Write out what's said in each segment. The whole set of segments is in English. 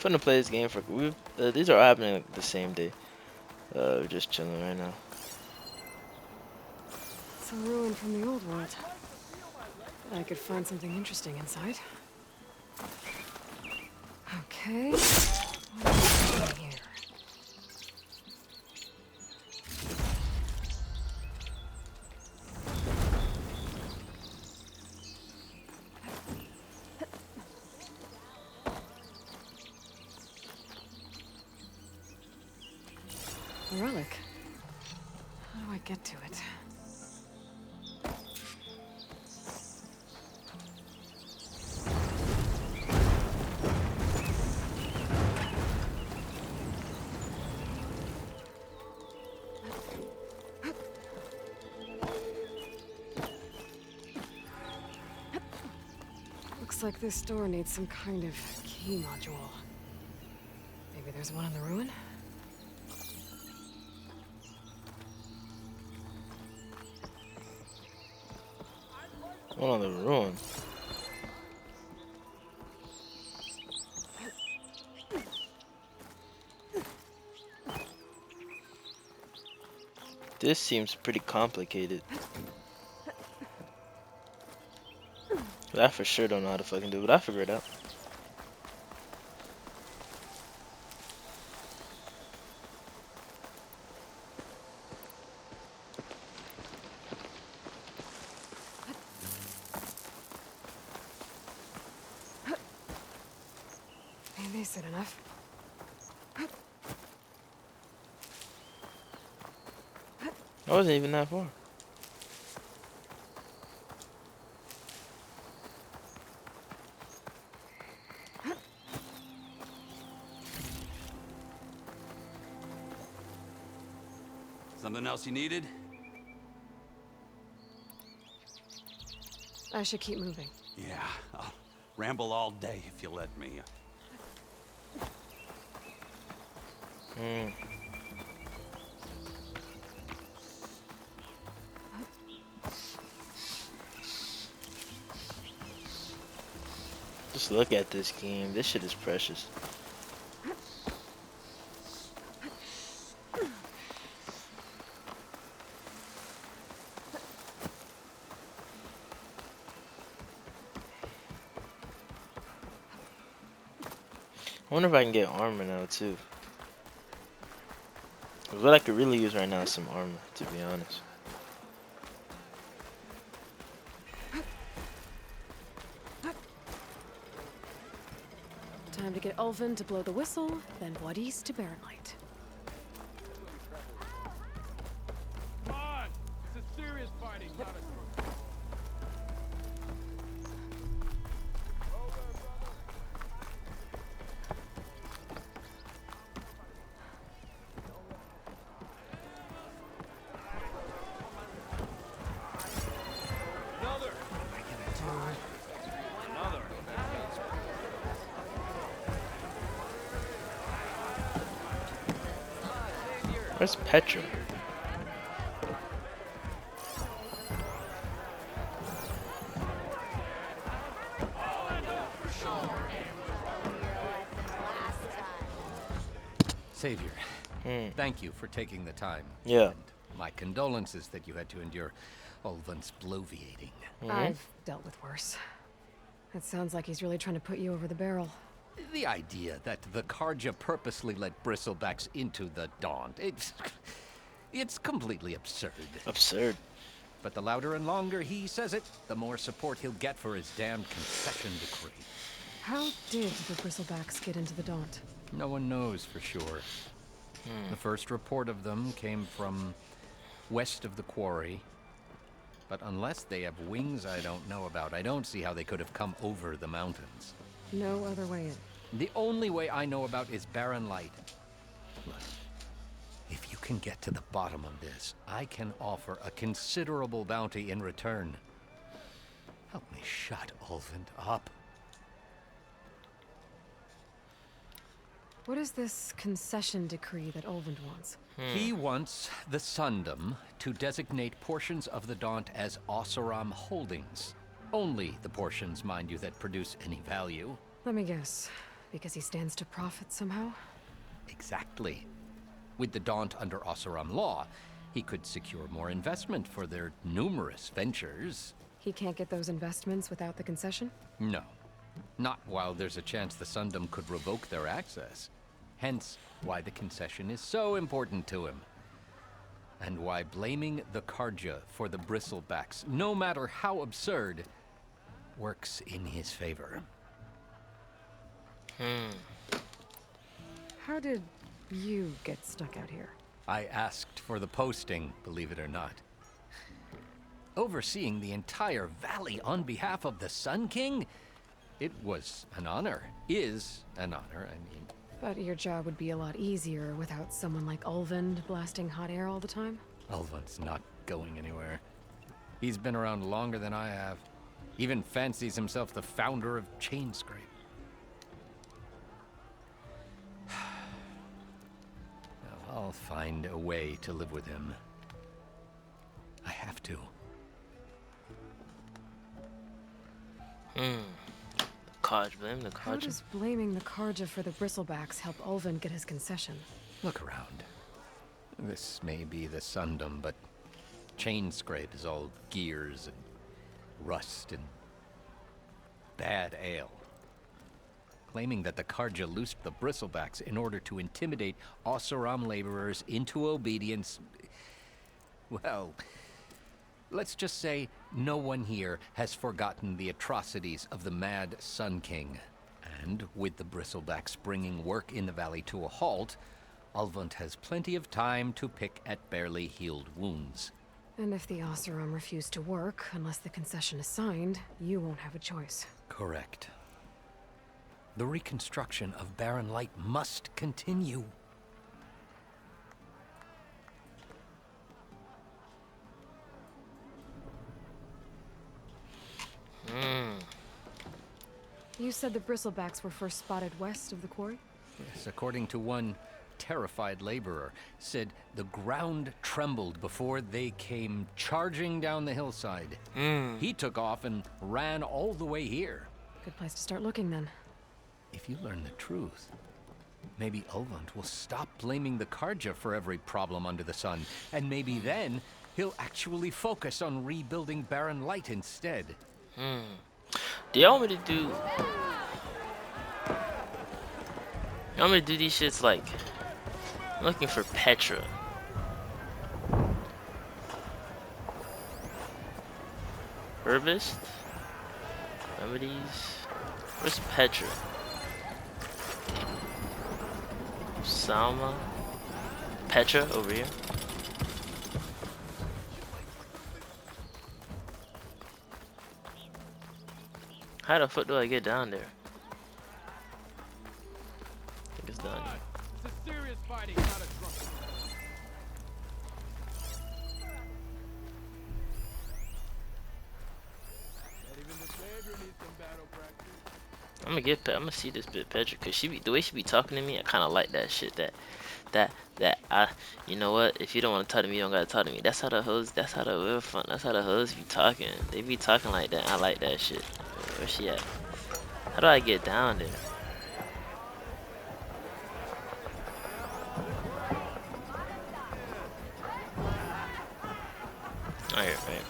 Fun to play this game for. These are all happening like, the same day. We're just chilling right now. It's a ruin from the old world. I could find something interesting inside. Okay. What is in here? A relic. How do I get to it? Looks like this door needs some kind of key module. Maybe there's one in the ruin? One on the ruin. This seems pretty complicated. I for sure don't know how to fucking do it, but I'll figure it out. Maybe they said enough. I wasn't even that far. Something else you needed? I should keep moving. Yeah, I'll ramble all day if you let me. Just look at this game. This shit is precious. I wonder if I can get armor now too. 'Cause what I could really use right now is some armor, to be honest. Time to get Ulvin to blow the whistle, then Wadis to Barren Light. Come on! This is serious fighting, not a... Another! Another! Where's Petra? Savior, thank you for taking the time. Yeah. And my condolences that you had to endure Ulvan's bloviating. I've dealt with worse. It sounds like he's really trying to put you over the barrel. The idea that the Karja purposely let bristlebacks into the Daunt, it's completely absurd. Absurd. But the louder and longer he says it, the more support he'll get for his damned concession decree. How did the Bristlebacks get into the Daunt? No one knows for sure. The first report of them came from west of the quarry. But unless they have wings I don't know about, I don't see how they could have come over the mountains. No other way in. The only way I know about is Barren Light. Look, if you can get to the bottom of this, I can offer a considerable bounty in return. Help me shut Ulvin up. What is this concession decree that Ulvin wants? He wants the Sundom to designate portions of the Daunt as Oseram holdings. Only the portions, mind you, that produce any value. Let me guess. Because he stands to profit somehow? Exactly. With the Daunt under Oseram law, he could secure more investment for their numerous ventures. He can't get those investments without the concession? No. Not while there's a chance the Sundom could revoke their access. Hence, why the concession is so important to him. And why blaming the Karja for the bristlebacks, no matter how absurd, works in his favor. How did you get stuck out here? I asked for the posting, believe it or not. Overseeing the entire valley on behalf of the Sun King? It was an honor. Is an honor, I mean. But your job would be a lot easier without someone like Ulvund blasting hot air all the time? Ulvund's not going anywhere. He's been around longer than I have. Even fancies himself the founder of Chainscrape. I'll find a way to live with him. I have to. Blame the How Karja. does blaming the Karja for the bristlebacks help Ulvund get his concession? Look around. This may be the Sundom, but Chainscrape is all gears and rust and bad ale. Claiming that the Karja loosed the bristlebacks in order to intimidate Oseram laborers into obedience. Well, let's just say no one here has forgotten the atrocities of the mad Sun King. And with the bristlebacks bringing work in the valley to a halt, Ulvund has plenty of time to pick at barely healed wounds. And if the Oseram refuse to work, unless the concession is signed, you won't have a choice. Correct. The reconstruction of Barren Light must continue. You said the bristlebacks were first spotted west of the quarry? Yes, according to one terrified laborer, said the ground trembled before they came charging down the hillside. He took off and ran all the way here. Good place to start looking then. If you learn the truth, maybe Ulvund will stop blaming the Karja for every problem under the sun, and maybe then he'll actually focus on rebuilding Barren Light instead. Do y'all want me to do? Y'all want me to do these shits like? I'm looking for Petra. Herbist? Remedies? Where's Petra? Salma? Petra over here. How the fuck do I get down there? I think it's done. It's a serious fighting, not a drunk. Not even the Savior needs some battle practice. I'm gonna see this bit Petra, cause the way she be talking to me, I kind of like that shit. You know what? If you don't want to talk to me, you don't gotta talk to me. That's how the hoes be talking. They be talking like that. I like that shit. Where she at? How do I get down there? Alright, right.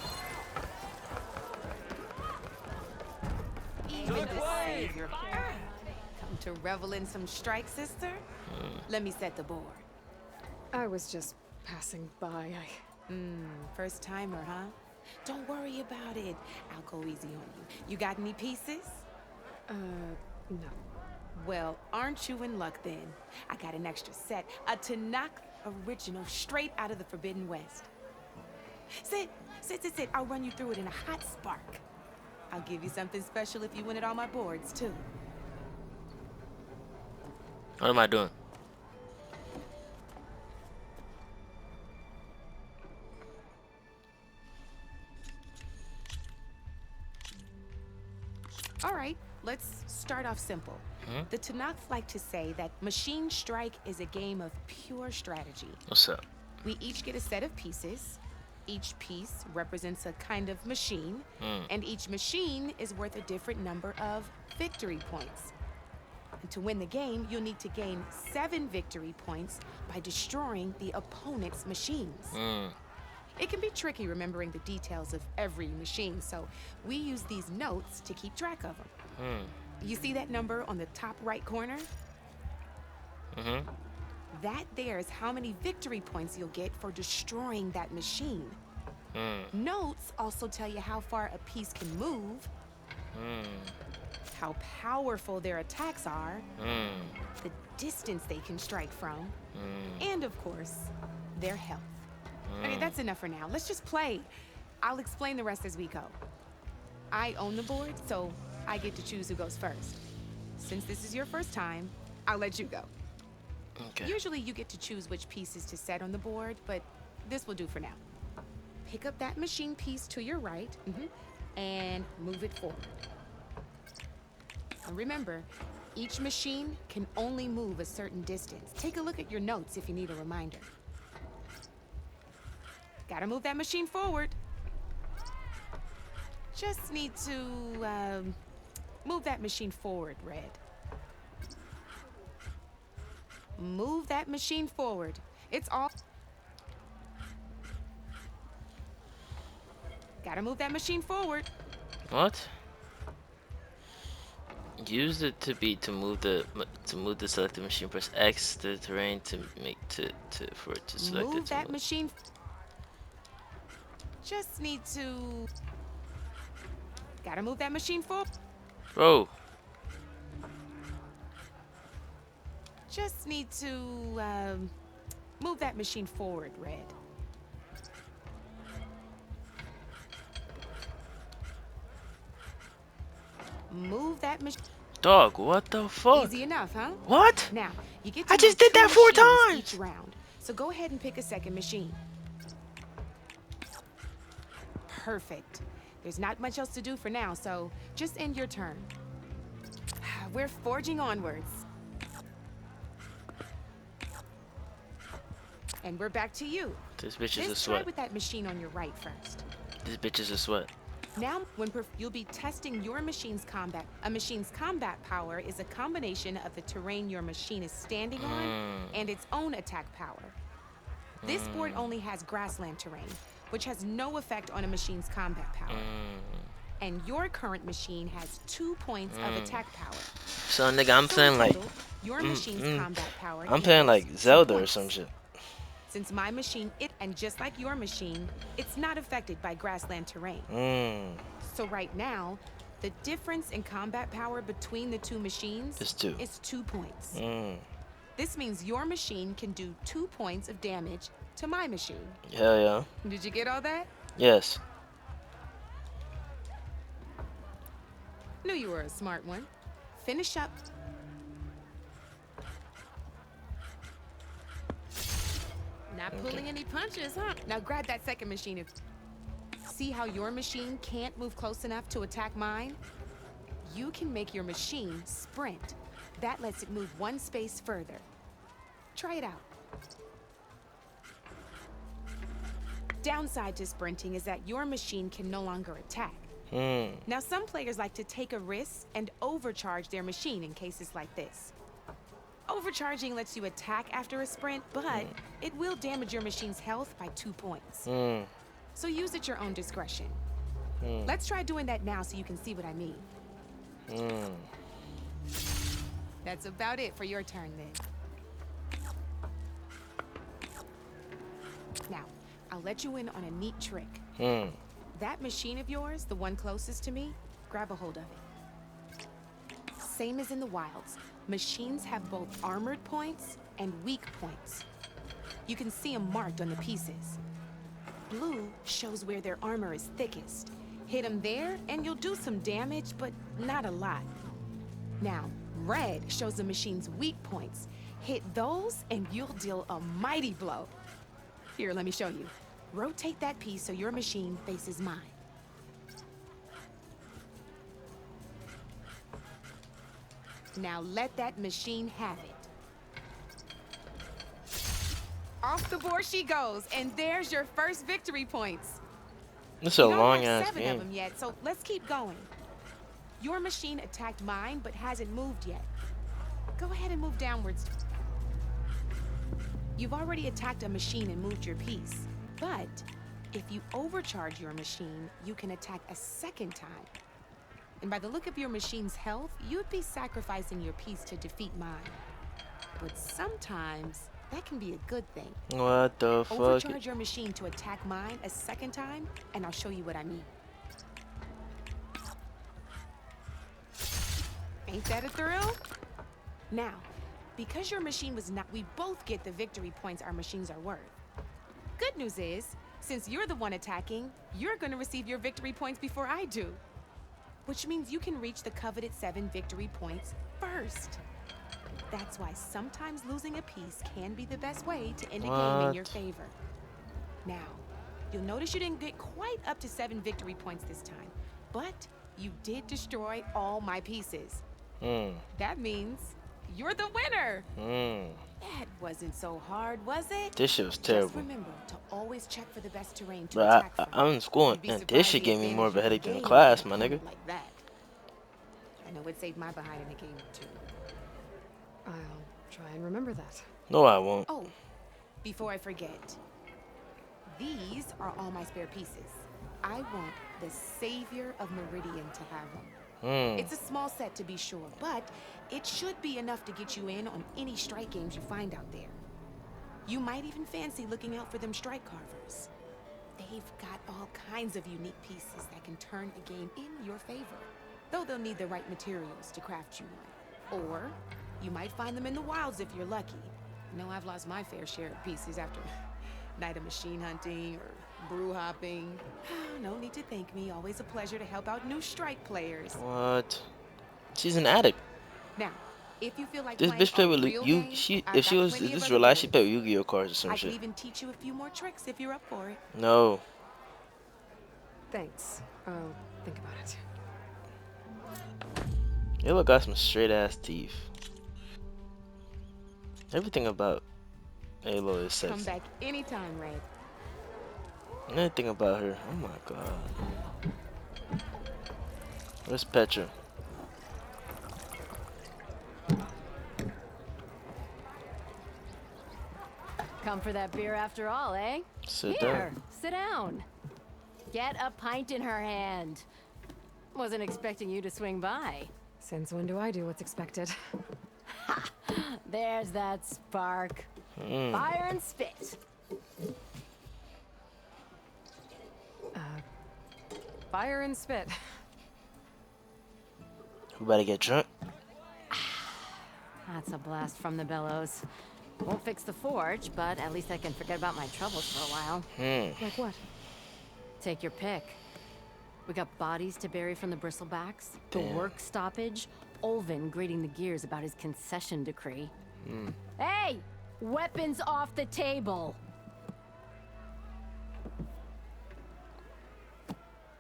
Even the Savior. Come to revel in some strike, sister? Let me set the board. I was just passing by. First timer, huh? Don't worry about it. I'll go easy on you. You got any pieces? No. Well, aren't you in luck then? I got an extra set. A Tanakh original straight out of the Forbidden West. Sit. I'll run you through it in a hot spark. I'll give you something special if you win at all my boards, too. What am I doing? All right, let's start off simple. The Tanakh like to say that Machine Strike is a game of pure strategy. What's up? We each get a set of pieces. Each piece represents a kind of machine, and each machine is worth a different number of victory points. And to win the game, you'll need to gain 7 victory points by destroying the opponent's machines. It can be tricky remembering the details of every machine, so we use these notes to keep track of them. You see that number on the top right corner? That there is how many victory points you'll get for destroying that machine. Notes also tell you how far a piece can move, how powerful their attacks are, the distance they can strike from, and of course, their health. Okay, that's enough for now. Let's just play. I'll explain the rest as we go. I own the board, so I get to choose who goes first. Since this is your first time, I'll let you go. Okay. Usually you get to choose which pieces to set on the board, but this will do for now. Pick up that machine piece to your right, and move it forward. And remember, each machine can only move a certain distance. Take a look at your notes if you need a reminder. Gotta move that machine forward. Just need to, move that machine forward, Red. Move that machine forward. It's all... Gotta move that machine forward. What? Use it to move the selected machine. Press X the terrain to for it to select it. Move To that move. machine. Just need to... Gotta move that machine forward. Bro. Just need to, move that machine forward, Red. Move that machine. Dog, what the fuck? Easy enough, huh? What? Now, you get to I just move did that 2 4 machines times. each round. So go ahead and pick a second machine. Perfect. There's not much else to do for now, so just end your turn. We're forging onwards. And we're back to you. This bitch is a Let's try sweat. with that machine on your right first. This bitch is a sweat. Now, you'll be testing your machine's combat. A machine's combat power is a combination of the terrain your machine is standing on and its own attack power. This board only has grassland terrain, which has no effect on a machine's combat power. And your current machine has 2 points of attack power. So nigga, I'm So playing in like total, your machine's combat power I'm playing like equals 2 Zelda or points. some shit. Since my machine, and just like your machine, it's not affected by grassland terrain. So right now, the difference in combat power between the 2 machines It's 2. is 2 points. This means your machine can do 2 points of damage to my machine. Hell yeah. Did you get all that? Yes. Knew you were a smart one. Finish up. Not pulling any punches, huh? Now grab that second machine. See how your machine can't move close enough to attack mine? You can make your machine sprint. That lets it move 1 space further. Try it out. Downside to sprinting is that your machine can no longer attack. Now, some players like to take a risk and overcharge their machine in cases like this. Overcharging lets you attack after a sprint, but it will damage your machine's health by 2 points. So use at your own discretion. Let's try doing that now so you can see what I mean. That's about it for your turn then. Now, I'll let you in on a neat trick. That machine of yours, the one closest to me, grab a hold of it. Same as in the wilds, machines have both armored points and weak points. You can see them marked on the pieces. Blue shows where their armor is thickest. Hit them there and you'll do some damage, but not a lot. Now, red shows the machine's weak points. Hit those and you'll deal a mighty blow. Here, let me show you. Rotate that piece so your machine faces mine. Now let that machine have it. Off the board she goes, and there's your first victory points. This is a You don't long have ass 7 of game. them yet, so let's keep going. Your machine attacked mine, but hasn't moved yet. Go ahead and move downwards. You've already attacked a machine and moved your piece. But if you overcharge your machine, you can attack a second time. And by the look of your machine's health, you'd be sacrificing your piece to defeat mine. But sometimes that can be a good thing. What the fuck? Overcharge your machine to attack mine a second time, and I'll show you what I mean. Ain't that a thrill? Now, because your machine was not, we both get the victory points our machines are worth. Good news is, since you're the one attacking, you're gonna receive your victory points before I do. Which means you can reach the coveted 7 victory points first. That's why sometimes losing a piece can be the best way to end a game in your favor. Now, you'll notice you didn't get quite up to 7 victory points this time, but you did destroy all my pieces. That means you're the winner. That wasn't so hard, was it? This shit was Just terrible. remember to always check for the best terrain to Bro, attack from. I'm in school You'd be and this surprised shit the gave me more of a advantage headache you than can class, gain my in a nigga. game like that. I know it saved my behind in a game or two. I'll try and remember that. No, I won't. Oh, before I forget, these are all my spare pieces. I want the Savior of Meridian to have them. It's a small set to be sure, but it should be enough to get you in on any strike games you find out there. You might even fancy looking out for them strike carvers. They've got all kinds of unique pieces that can turn a game in your favor, though they'll need the right materials to craft you one. Or you might find them in the wilds if you're lucky. I know I've lost my fair share of pieces after night of machine hunting or brew hopping. No need to thank me. Always a pleasure to help out new strike players. What? She's an addict. Now, if you feel like This playing bitch played a with real you. game, She I've if she got was plenty if of this other real life, she tools. played with Yu-Gi-Oh cards or some I can shit. even teach you a few more tricks if you're up for it. No. Thanks. I'll think about it. Yellow got some straight ass teeth. Everything about Alo is Come sexy. back anytime, Red. Anything about her. Oh my god. Where's Petra? Come for that beer after all, eh? Sit Here, down. sit down. Get a pint in her hand. Wasn't expecting you to swing by. Since when do I do what's expected? There's that spark. Fire and spit. Fire and spit. We better get drunk. That's a blast from the bellows. Won't fix the forge, but at least I can forget about my troubles for a while. Like what? Take your pick. We got bodies to bury from the bristlebacks, the Damn. work stoppage, Olvin grating the gears about his concession decree. Hey! Weapons off the table!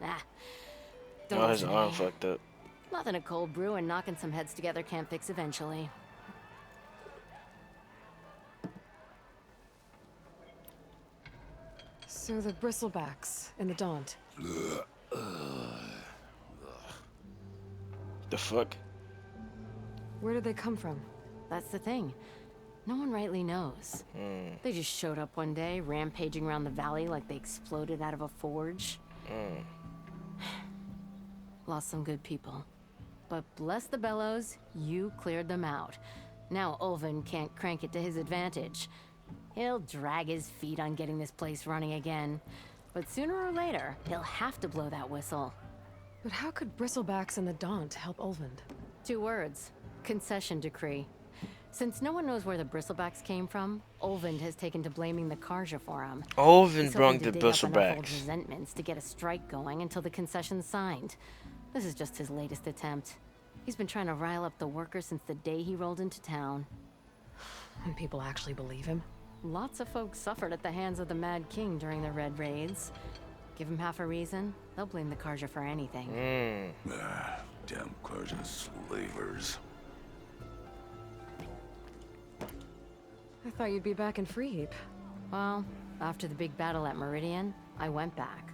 Ah. Don't Oh, his listen to arm me. fucked up. Nothing a cold brew and knocking some heads together can't fix eventually. So the bristlebacks in the Daunt. The fuck? Where did they come from? That's the thing. No one rightly knows. They just showed up one day, rampaging around the valley like they exploded out of a forge. Lost some good people. But bless the bellows, you cleared them out. Now Olvin can't crank it to his advantage. He'll drag his feet on getting this place running again. But sooner or later, he'll have to blow that whistle. But how could bristlebacks in the Daunt help Olvind? 2 words. Concession decree. Since no one knows where the bristlebacks came from, Olvind has taken to blaming the Karja for them. Olvin He's brung hoping the to dig up enough old bristlebacks. resentments to get a strike going until the concession's signed. This is just his latest attempt. He's been trying to rile up the workers since the day he rolled into town. And people actually believe him? Lots of folks suffered at the hands of the Mad King during the Red Raids. Give him half a reason, they'll blame the Karja for anything. Damn Clergian slavers. I thought you'd be back in Freeheap. Well, after the big battle at Meridian, I went back.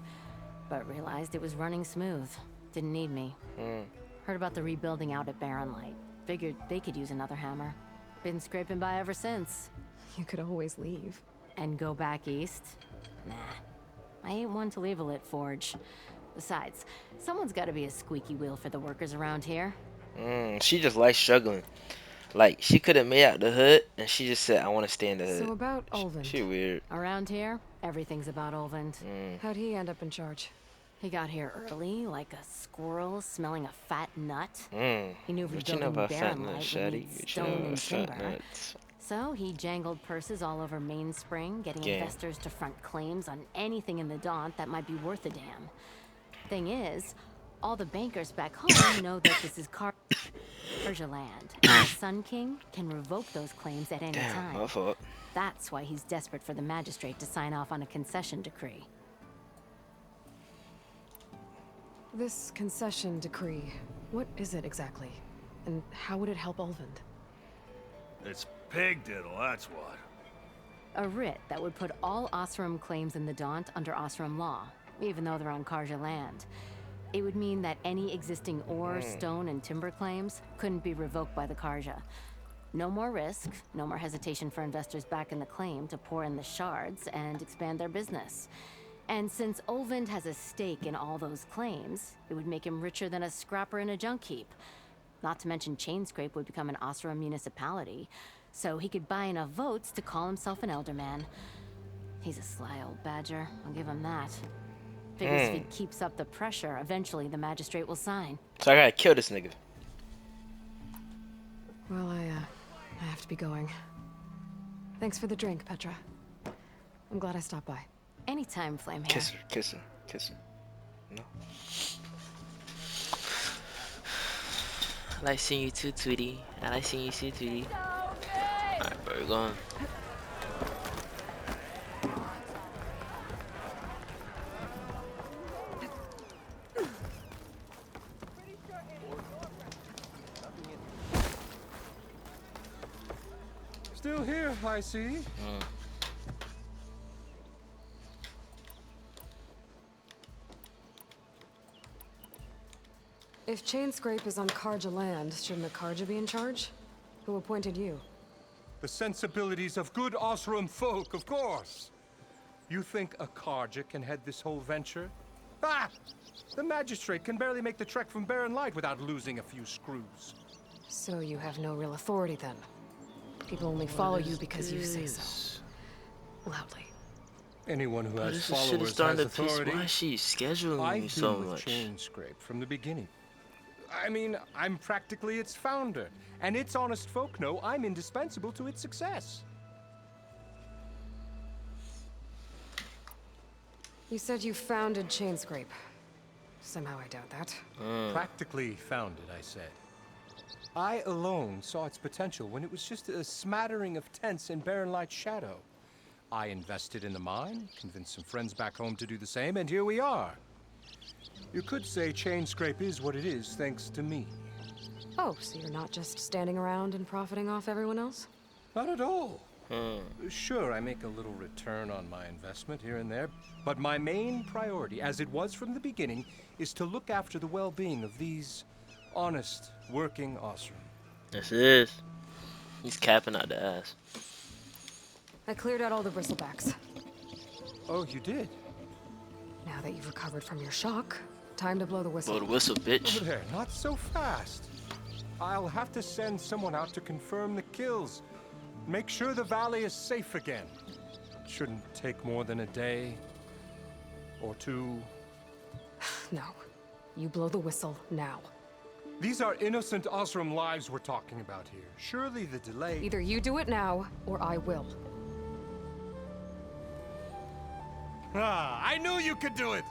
But realized it was running smooth. Didn't need me. Heard about the rebuilding out at Barren Light. Figured they could use another hammer. Been scraping by ever since. You could always leave. And go back east? Nah. I ain't one to leave a lit forge. Besides, someone's gotta be a squeaky wheel for the workers around here. She just likes struggling. Like, she could have made out the hood, and she just said, I want to stay in the hood. So about Olvin. She weird. Around here, everything's about Olvin. How'd he end up in charge? He got here early, like a squirrel smelling a fat nut. He knew if What you know building about fat barren nuts, light, we Shaddy? need What you stone know and about fat timber. nuts? So he jangled purses all over Mainspring, getting Damn. investors to front claims on anything in the Daunt that might be worth a damn. Thing is, all the bankers back home know that this is Karja land, and the Sun King can revoke those claims at any Damn, time. my fault. That's why he's desperate for the magistrate to sign off on a concession decree. This concession decree, what is it exactly? And how would it help Olvin? It's pig diddle, that's what. A writ that would put all Osram claims in the Daunt under Osram law, even though they're on Karja land. It would mean that any existing ore, stone, and timber claims couldn't be revoked by the Karja. No more risk, no more hesitation for investors back in the claim to pour in the shards and expand their business. And since Olvind has a stake in all those claims, it would make him richer than a scrapper in a junk heap. Not to mention Chainscrape would become an Osram municipality, so he could buy enough votes to call himself an elderman. He's a sly old badger, I'll give him that. Figures if he keeps up the pressure, eventually the magistrate will sign. So I gotta kill this nigga. Well, I have to be going. Thanks for the drink, Petra. I'm glad I stopped by. Anytime, Flamehair. Kiss her, kiss her, kiss her. No. I like seeing you too, Tweety. I like seeing you too, Tweety. Alright, bro, we're going. Still here, I see. If Chainscrape is on Karja land, shouldn't a Karja be in charge? Who appointed you? The sensibilities of good Osram folk, of course. You think a Karja can head this whole venture? Ah! The magistrate can barely make the trek from Barren Light without losing a few screws. So you have no real authority then? People only follow you because you say so. Loudly. Anyone who has This shit is followers starting has to piss. authority. Why is she scheduling me I've so been with much? Chainscrape from the beginning. I mean, I'm practically its founder, and its honest folk know I'm indispensable to its success. You said you founded Chainscrape. Somehow I doubt that. Practically founded, I said. I alone saw its potential when it was just a smattering of tents in Barren Light's shadow. I invested in the mine, convinced some friends back home to do the same, and here we are. You could say Chainscrape is what it is thanks to me. Oh, so you're not just standing around and profiting off everyone else? Not at all. Sure, I make a little return on my investment here and there, but my main priority, as it was from the beginning, is to look after the well-being of these honest, working Osram. This is. He's capping out the ass. I cleared out all the bristlebacks. Oh, you did? Now that you've recovered from your shock, time to blow the whistle. Blow the whistle, bitch. Over there, not so fast. I'll have to send someone out to confirm the kills. Make sure the valley is safe again. Shouldn't take more than a day or two. No. You blow the whistle now. These are innocent Osram lives we're talking about here. Surely the delay... Either you do it now, or I will. Ah, I knew you could do it!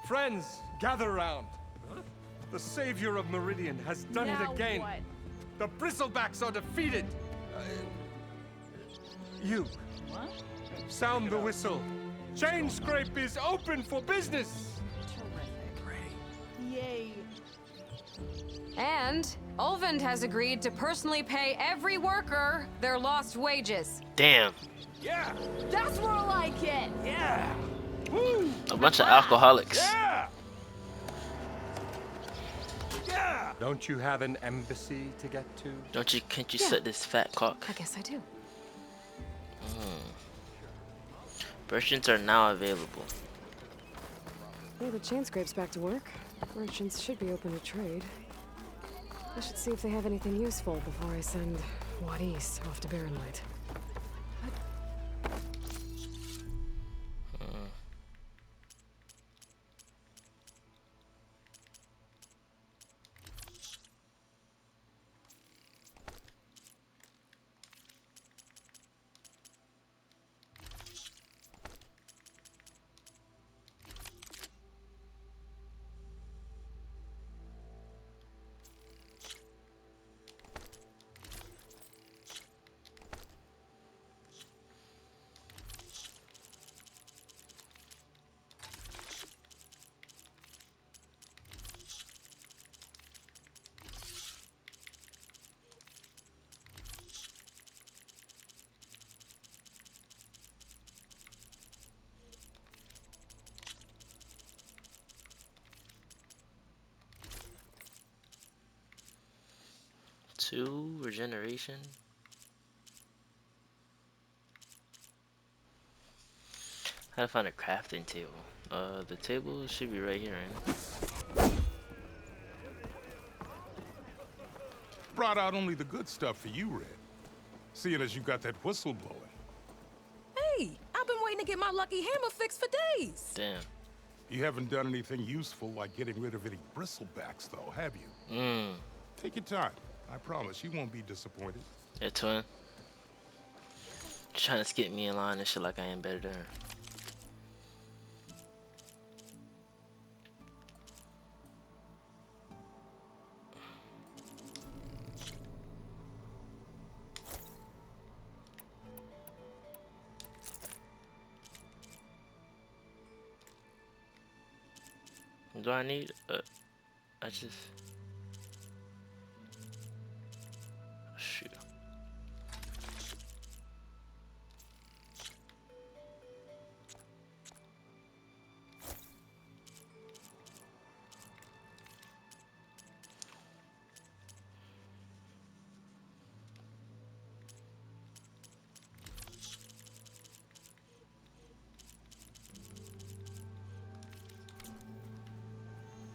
Friends, gather around. The savior of Meridian has done it again. What? The bristlebacks are defeated. You. What? Sound the whistle. Chainscrape is open for business. Terrific. Yay. And Olvind has agreed to personally pay every worker their lost wages. Damn. Yeah! That's more like it. Yeah! A bunch of alcoholics. Yeah! Don't you have an embassy to get to? Can't you Yeah. suck this fat cock? I guess I do. Merchants are now available. Yeah, the chain scrape's back to work. Merchants should be open to trade. I should see if they have anything useful before I send Wadis off to Barren Light. Two regeneration. How to find a crafting table? The table should be right here, right? Brought out only the good stuff for you, Red. Seeing as you got that whistle blowing. Hey, I've been waiting to get my lucky hammer fixed for days. Damn. You haven't done anything useful like getting rid of any bristlebacks, though, have you? Take your time. I promise you won't be disappointed. Yeah, twin. Trying to skip me in line and shit like I am better than her. Do I need? I just. Shoot.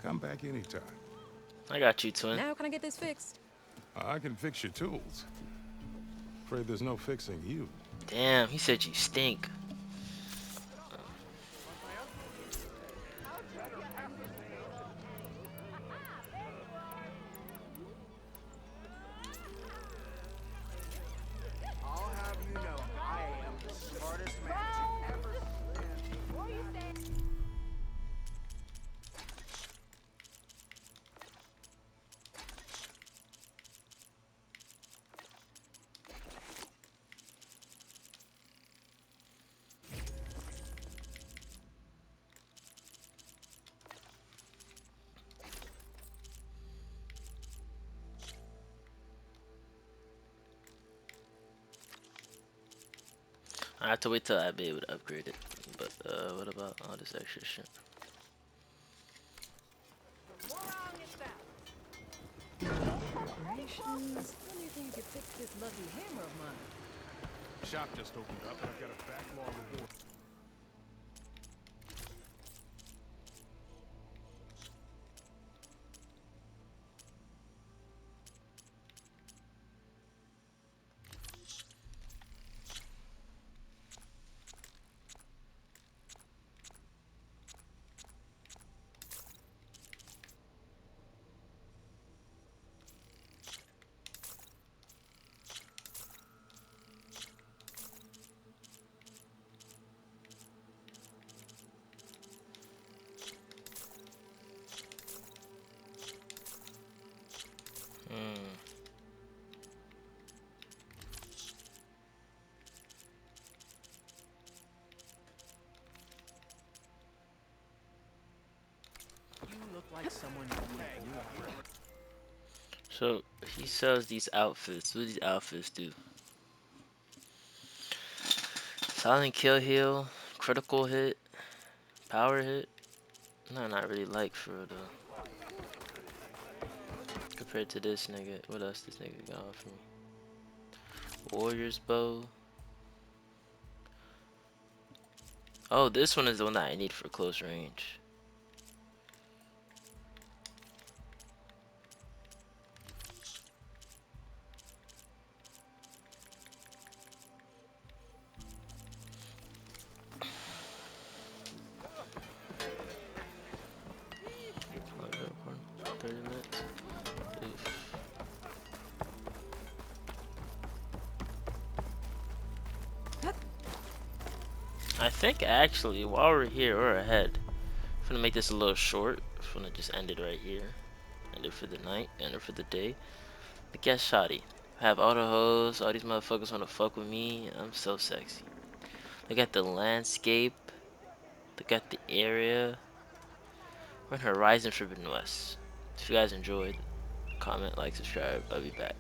Come back anytime. I got you, twin. Now can I get this fixed? I can fix your tools. Afraid there's no fixing you. Damn, he said you stink. I'll have you know, I am the smartest man to ever live. I have to wait till I be able to upgrade it. But what about all this extra shit? Preparations. When do you think you could fix this lucky hammer of mine? Shop just opened up, and I've got a backlog of work. You look like someone who would. So he sells these outfits. What do these outfits do? Silent kill heal, critical hit, power hit. No, not really like for the. compared to this nigga. What else this nigga got for me? Warrior's bow. Oh, this one is the one that I need for close range. Hold up, 30 minutes. Oof. I think actually, while we're here, we're ahead. I'm gonna make this a little short. I'm gonna just end it right here. End it for the night, end it for the day. Look at Shotty. Have all the hoes, all these motherfuckers wanna fuck with me. I'm so sexy. Look at the landscape. Look at the area. We're in Horizon Forbidden West. If you guys enjoyed, comment, like, subscribe. I'll be back.